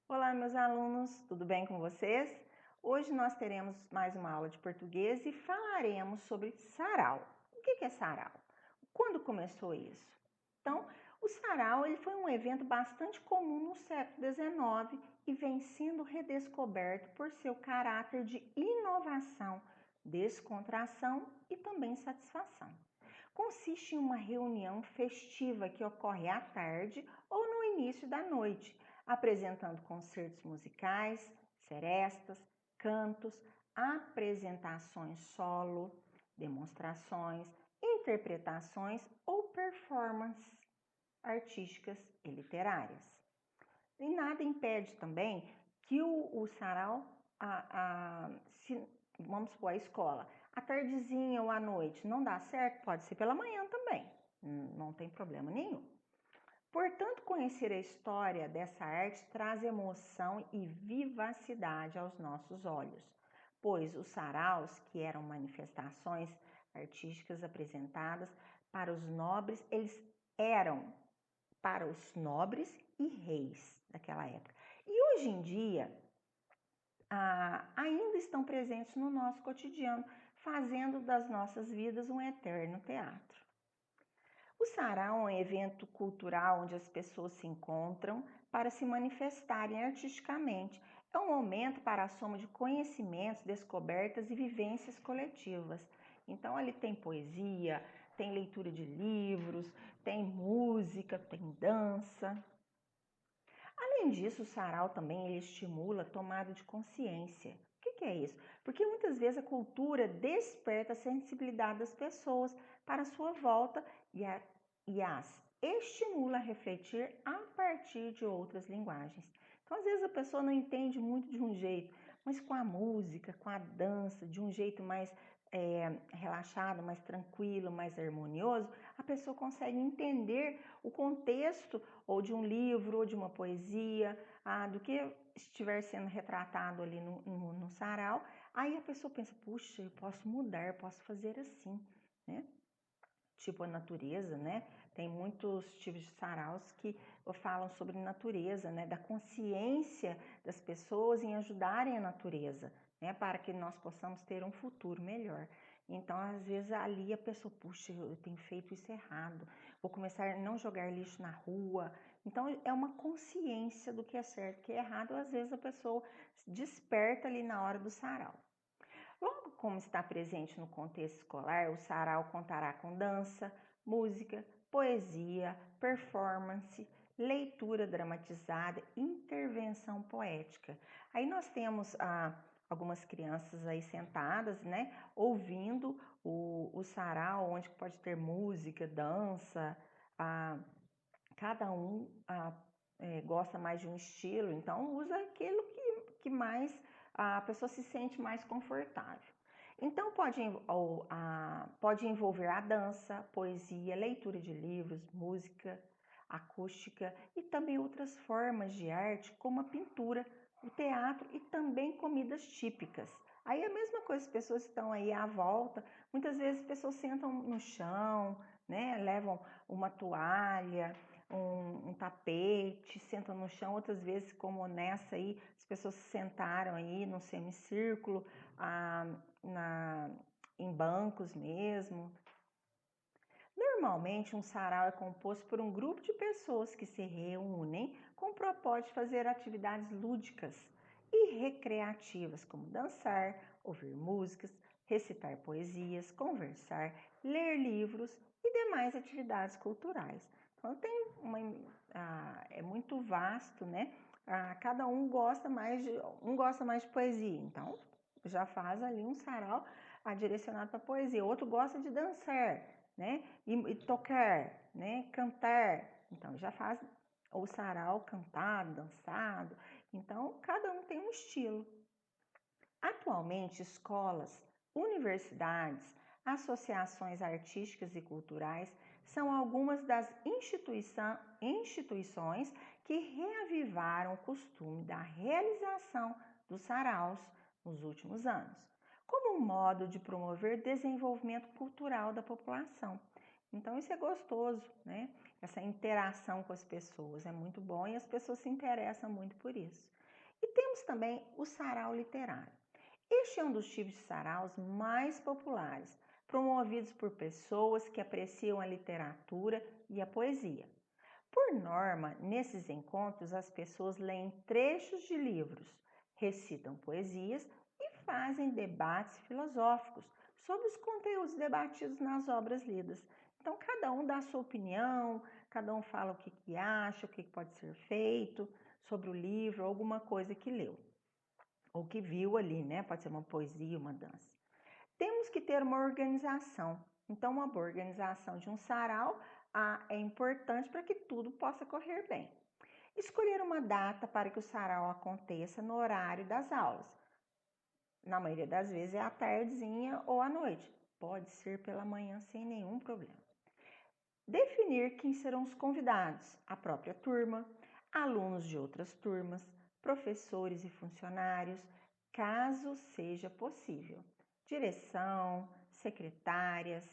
Olá, meus alunos, tudo bem com vocês? Hoje nós teremos mais uma aula de português e falaremos sobre sarau. O que é sarau? Quando começou isso? Então, o sarau ele foi um evento bastante comum no século XIX e vem sendo redescoberto por seu caráter de inovação, descontração e também satisfação. Consiste em uma reunião festiva que ocorre à tarde ou no início da noite, apresentando concertos musicais, serestas, cantos, apresentações solo, demonstrações, interpretações ou performances artísticas e literárias. E nada impede também que o sarau, vamos supor, a escola, à tardezinha ou à noite, não dá certo? Pode ser pela manhã também, não tem problema nenhum. Portanto, conhecer a história dessa arte traz emoção e vivacidade aos nossos olhos, pois os saraus, que eram manifestações artísticas apresentadas para os nobres, eles eram para os nobres e reis daquela época. E hoje em dia, ainda estão presentes no nosso cotidiano, fazendo das nossas vidas um eterno teatro. O sarau é um evento cultural onde as pessoas se encontram para se manifestarem artisticamente. É um momento para a soma de conhecimentos, descobertas e vivências coletivas. Então, ali tem poesia, tem leitura de livros, tem música, tem dança. Além disso, o sarau também ele estimula a tomada de consciência. O que é isso? Porque muitas vezes a cultura desperta a sensibilidade das pessoas para a sua volta e as estimula a refletir a partir de outras linguagens. Então, às vezes a pessoa não entende muito de um jeito, mas com a música, com a dança, de um jeito mais relaxado, mais tranquilo, mais harmonioso, a pessoa consegue entender o contexto ou de um livro ou de uma poesia, do que estiver sendo retratado ali no sarau. Aí a pessoa pensa, puxa, eu posso mudar, posso fazer assim, né? Tipo a natureza, né? Tem muitos tipos de saraus que falam sobre natureza, né? Da consciência das pessoas em ajudarem a natureza, né? Para que nós possamos ter um futuro melhor. Então, às vezes ali a pessoa, puxa, eu tenho feito isso errado, vou começar a não jogar lixo na rua. Então, é uma consciência do que é certo e que é errado. Às vezes a pessoa desperta ali na hora do sarau. Logo como está presente no contexto escolar, o sarau contará com dança, música, poesia, performance, leitura dramatizada, intervenção poética. Aí nós temos algumas crianças aí sentadas, né, ouvindo o sarau, onde pode ter música, dança, cada um gosta mais de um estilo, então usa aquilo que mais a pessoa se sente mais confortável. Então pode envolver a dança, poesia, leitura de livros, música acústica e também outras formas de arte como a pintura, o teatro e também comidas típicas. Aí é a mesma coisa, as pessoas estão aí à volta, muitas vezes as pessoas sentam no chão, né, levam uma toalha, um tapete, sentam no chão. Outras vezes, como nessa aí, as pessoas se sentaram aí no semicírculo, em bancos mesmo. Normalmente, um sarau é composto por um grupo de pessoas que se reúnem com o propósito de fazer atividades lúdicas e recreativas, como dançar, ouvir músicas, recitar poesias, conversar, ler livros e demais atividades culturais. Então é muito vasto, né? Cada um gosta mais de poesia, então já faz ali um sarau direcionado para poesia. Outro gosta de dançar, né? E tocar, né? Cantar. Então já faz o sarau cantado, dançado. Então cada um tem um estilo. Atualmente, escolas, universidades, associações artísticas e culturais são algumas das instituições que reavivaram o costume da realização dos saraus nos últimos anos, como um modo de promover desenvolvimento cultural da população. Então, isso é gostoso, né? essa interação com as pessoas. É muito bom e as pessoas se interessam muito por isso. E temos também o sarau literário. Este é um dos tipos de saraus mais populares, promovidos por pessoas que apreciam a literatura e a poesia. Por norma, nesses encontros, as pessoas leem trechos de livros, recitam poesias e fazem debates filosóficos sobre os conteúdos debatidos nas obras lidas. Então, cada um dá a sua opinião, cada um fala o que acha, o que pode ser feito sobre o livro, alguma coisa que leu ou que viu ali, né? Pode ser uma poesia, uma dança. Temos que ter uma organização. Então, uma boa organização de um sarau é importante para que tudo possa correr bem. Escolher uma data para que o sarau aconteça no horário das aulas. Na maioria das vezes é à tardezinha ou à noite. Pode ser pela manhã sem nenhum problema. Definir quem serão os convidados, a própria turma, alunos de outras turmas, professores e funcionários, caso seja possível. Direção, secretárias.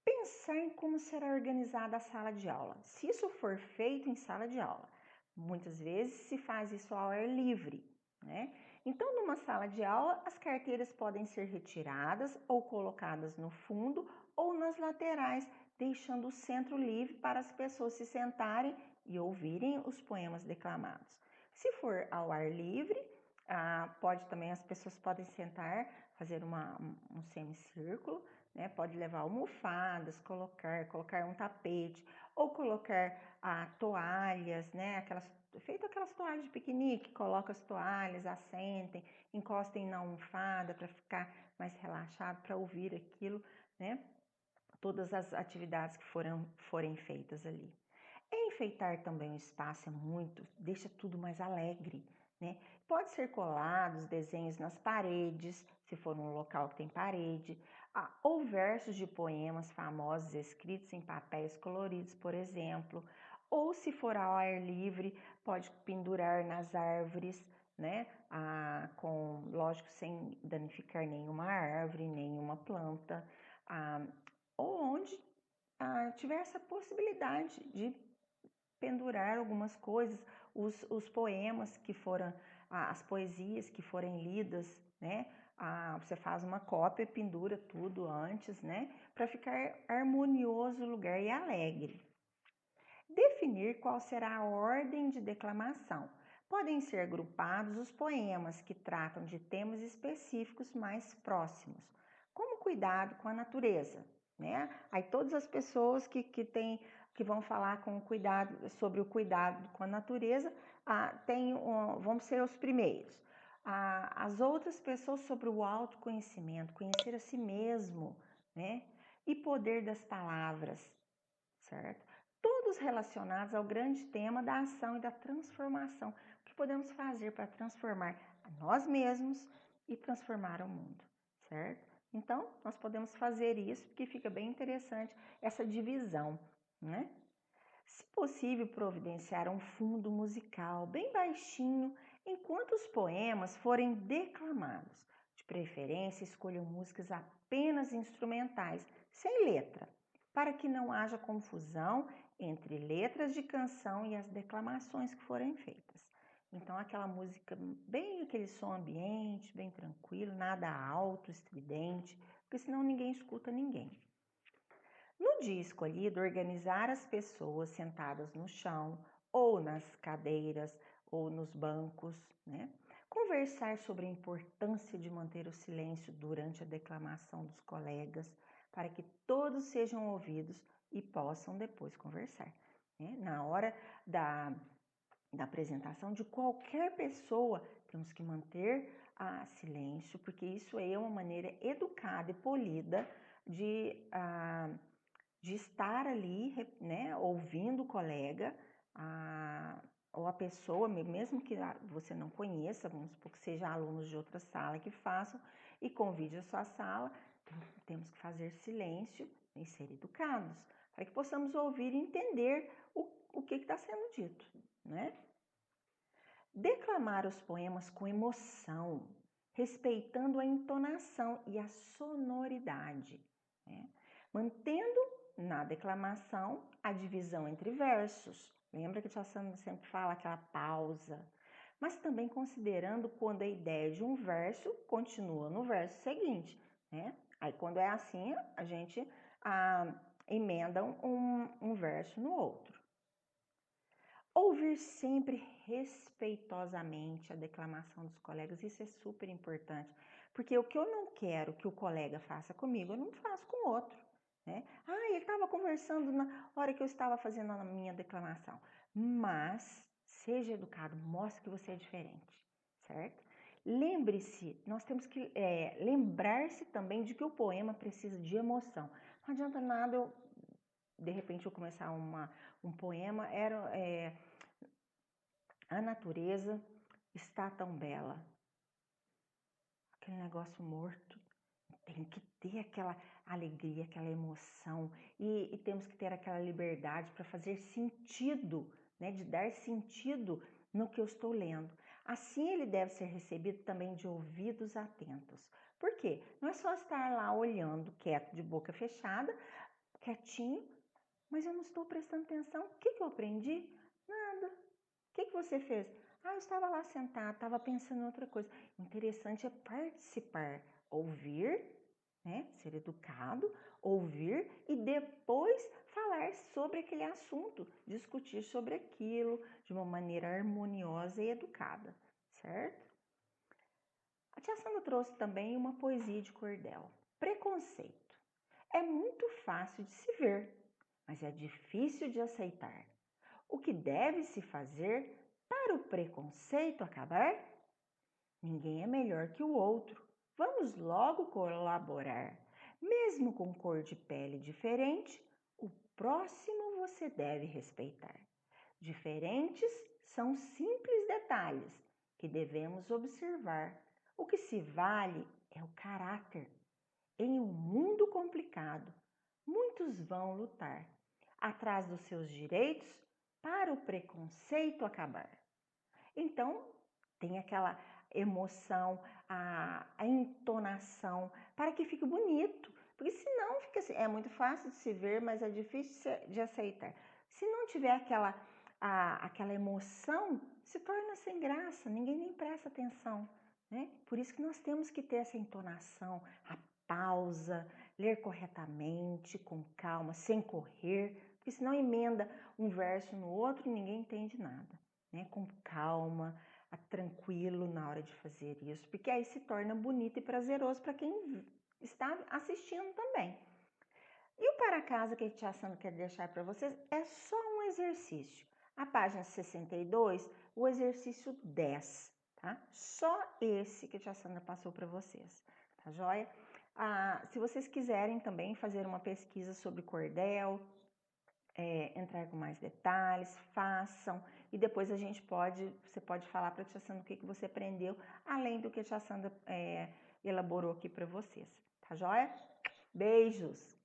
Pensar em como será organizada a sala de aula. Se isso for feito em sala de aula, muitas vezes se faz isso ao ar livre, né? Então, numa sala de aula, as carteiras podem ser retiradas ou colocadas no fundo ou nas laterais, deixando o centro livre para as pessoas se sentarem e ouvirem os poemas declamados. Se for ao ar livre, as pessoas podem sentar, fazer um semicírculo, né? Pode levar almofadas, colocar um tapete ou colocar toalhas, né? Aquelas toalhas de piquenique, coloca as toalhas, assentem, encostem na almofada para ficar mais relaxado, para ouvir aquilo, né? Todas as atividades que forem feitas ali. Enfeitar também o espaço deixa tudo mais alegre, né? Pode ser colados desenhos nas paredes, se for um local que tem parede, ou versos de poemas famosos escritos em papéis coloridos, por exemplo, ou se for ao ar livre, pode pendurar nas árvores, né? Lógico, sem danificar nenhuma árvore, nenhuma planta, ou onde tiver essa possibilidade de pendurar algumas coisas, os poemas que foram, as poesias que forem lidas, né? Você faz uma cópia, pendura tudo antes, né? Para ficar harmonioso o lugar e alegre. Definir qual será a ordem de declamação. Podem ser agrupados os poemas que tratam de temas específicos mais próximos, como cuidado com a natureza, né? Aí todas as pessoas que vão falar sobre o cuidado com a natureza, vão ser os primeiros. As outras pessoas sobre o autoconhecimento, conhecer a si mesmo, né? E poder das palavras, certo? Todos relacionados ao grande tema da ação e da transformação. O que podemos fazer para transformar a nós mesmos e transformar o mundo, certo? Então, nós podemos fazer isso porque fica bem interessante essa divisão, né? Se possível, providenciar um fundo musical bem baixinho enquanto os poemas forem declamados. De preferência, escolham músicas apenas instrumentais, sem letra, para que não haja confusão entre letras de canção e as declamações que forem feitas. Então, aquela música aquele som ambiente, bem tranquilo, nada alto, estridente, porque senão ninguém escuta ninguém. No dia escolhido, organizar as pessoas sentadas no chão, ou nas cadeiras, ou nos bancos, né? Conversar sobre a importância de manter o silêncio durante a declamação dos colegas, para que todos sejam ouvidos e possam depois conversar, né? Na hora da apresentação de qualquer pessoa, temos que manter silêncio, porque isso é uma maneira educada e polida de estar ali, né, ouvindo o colega, ou a pessoa, mesmo que você não conheça, vamos supor que seja alunos de outra sala que façam, e convide a sua sala, temos que fazer silêncio e ser educados, para que possamos ouvir e entender o que está sendo dito, né? Declamar os poemas com emoção, respeitando a entonação e a sonoridade, né? Mantendo na declamação, a divisão entre versos. Lembra que a tia Sandra sempre fala aquela pausa? Mas também considerando quando a ideia de um verso continua no verso seguinte, né? Aí quando é assim, a gente emenda um verso no outro. Ouvir sempre respeitosamente a declamação dos colegas, isso é super importante, porque o que eu não quero que o colega faça comigo, eu não faço com o outro, né? Ele estava conversando na hora que eu estava fazendo a minha declamação, mas seja educado, mostre que você é diferente, certo? Lembre-se, nós temos que lembrar-se também de que o poema precisa de emoção. Não adianta nada eu, de repente, eu começar um poema, a natureza está tão bela, aquele negócio morto, tem que ter aquela alegria, aquela emoção e temos que ter aquela liberdade para fazer sentido, né, de dar sentido no que eu estou lendo. Assim ele deve ser recebido também de ouvidos atentos. Por quê? Não é só estar lá olhando quieto, de boca fechada, quietinho, mas eu não estou prestando atenção. O que eu aprendi? Nada. O que você fez? Eu estava lá sentado, estava pensando em outra coisa. O interessante é participar, ouvir, né? Ser educado, ouvir e depois falar sobre aquele assunto, discutir sobre aquilo de uma maneira harmoniosa e educada, certo? A tia Sandra trouxe também uma poesia de cordel. Preconceito. É muito fácil de se ver, mas é difícil de aceitar. O que deve se fazer para o preconceito acabar? Ninguém é melhor que o outro. Vamos logo colaborar. Mesmo com cor de pele diferente, o próximo você deve respeitar. Diferentes são simples detalhes que devemos observar. O que se vale é o caráter. Em um mundo complicado, muitos vão lutar atrás dos seus direitos para o preconceito acabar. Então, tem aquela emoção, a entonação, para que fique bonito. Porque senão fica assim, é muito fácil de se ver, mas é difícil de aceitar. Se não tiver aquela emoção, se torna sem graça, ninguém nem presta atenção, né? Por isso que nós temos que ter essa entonação, a pausa, ler corretamente, com calma, sem correr, porque senão emenda um verso no outro e ninguém entende nada, né? Com calma, tranquilo na hora de fazer isso, porque aí se torna bonito e prazeroso para quem está assistindo também. E o para casa que a tia Sandra quer deixar para vocês é só um exercício. A página 62, o exercício 10, tá? Só esse que a tia Sandra passou para vocês, tá joia? Se vocês quiserem também fazer uma pesquisa sobre cordel, entrar com mais detalhes, façam. E depois você pode falar para a tia Sandra o que você aprendeu, além do que a tia Sandra elaborou aqui para vocês, tá joia? Beijos!